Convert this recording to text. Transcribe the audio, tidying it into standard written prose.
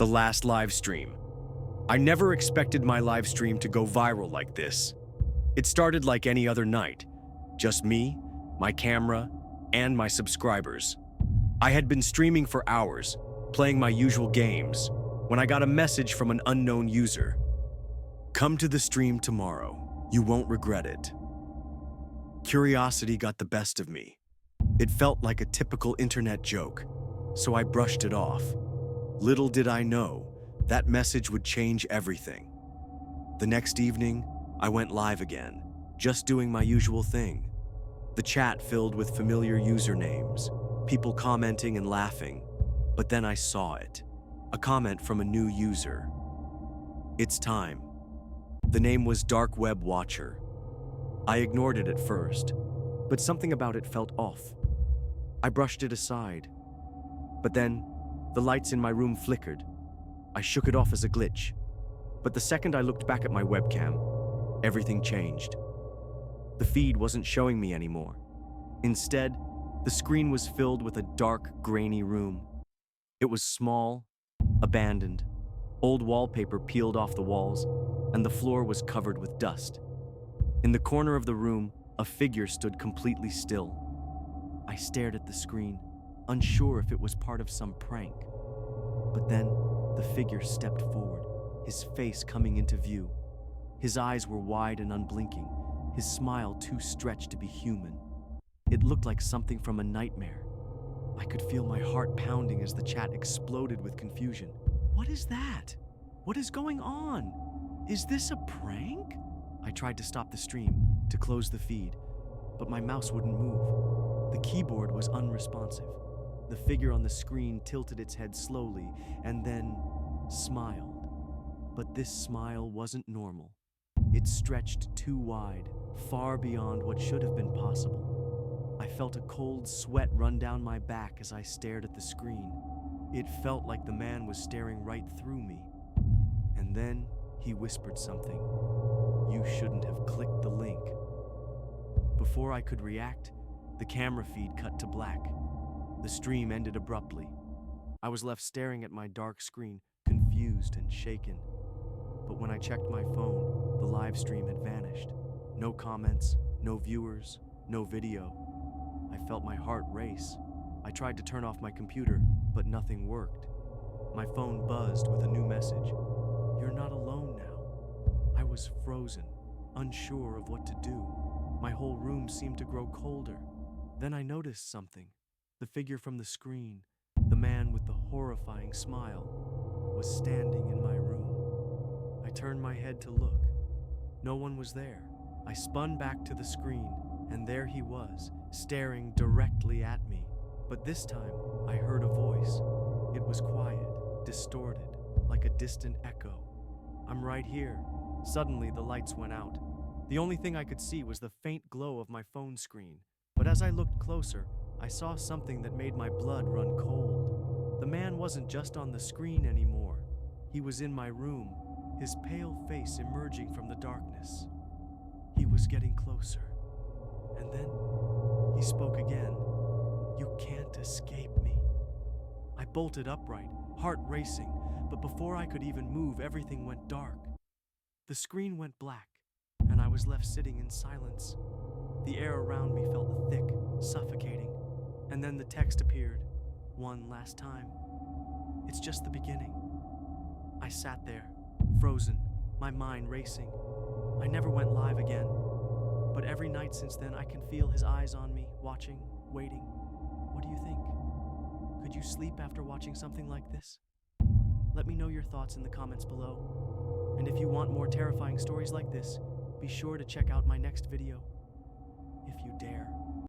the last live stream. I never expected my live stream to go viral like this. It started like any other night. Just me, my camera, and my subscribers. I had been streaming for hours, playing my usual games, when I got a message from an unknown user. Come to the stream tomorrow. You won't regret it. Curiosity got the best of me. It felt like a typical internet joke, so I brushed it off. Little did I know, that message would change everything. The next evening, I went live again, just doing my usual thing. The chat filled with familiar usernames, people commenting and laughing. But then I saw it, a comment from a new user. It's time. The name was Dark Web Watcher. I ignored it at first, but something about it felt off. I brushed it aside. But then, the lights in my room flickered. I shook it off as a glitch. But the second I looked back at my webcam, everything changed. The feed wasn't showing me anymore. Instead, the screen was filled with a dark, grainy room. It was small, abandoned, old wallpaper peeled off the walls, and the floor was covered with dust. In the corner of the room, a figure stood completely still. I stared at the screen, unsure if it was part of some prank. But then, the figure stepped forward, his face coming into view. His eyes were wide and unblinking, his smile too stretched to be human. It looked like something from a nightmare. I could feel my heart pounding as the chat exploded with confusion. What is that? What is going on? Is this a prank? I tried to stop the stream, to close the feed, but my mouse wouldn't move. The keyboard was unresponsive. The figure on the screen tilted its head slowly and then smiled. But this smile wasn't normal. It stretched too wide, far beyond what should have been possible. I felt a cold sweat run down my back as I stared at the screen. It felt like the man was staring right through me. And then he whispered something. You shouldn't have clicked the link. Before I could react, the camera feed cut to black. The stream ended abruptly. I was left staring at my dark screen, confused and shaken. But when I checked my phone, the live stream had vanished. No comments, no viewers, no video. I felt my heart race. I tried to turn off my computer, but nothing worked. My phone buzzed with a new message. You're not alone now. I was frozen, unsure of what to do. My whole room seemed to grow colder. Then I noticed something. The figure from the screen, the man with the horrifying smile, was standing in my room. I turned my head to look. No one was there. I spun back to the screen, and there he was, staring directly at me. But this time, I heard a voice. It was quiet, distorted, like a distant echo. I'm right here. Suddenly, the lights went out. The only thing I could see was the faint glow of my phone screen. But as I looked closer, I saw something that made my blood run cold. The man wasn't just on the screen anymore. He was in my room, his pale face emerging from the darkness. He was getting closer. And then he spoke again. You can't escape me. I bolted upright, heart racing, but before I could even move, everything went dark. The screen went black, and I was left sitting in silence. The air around me felt thick, suffocating, and then the text appeared, one last time. It's just the beginning. I sat there, frozen, my mind racing. I never went live again, but every night since then I can feel his eyes on me, watching, waiting. What do you think? Could you sleep after watching something like this? Let me know your thoughts in the comments below. And if you want more terrifying stories like this, be sure to check out my next video, if you dare.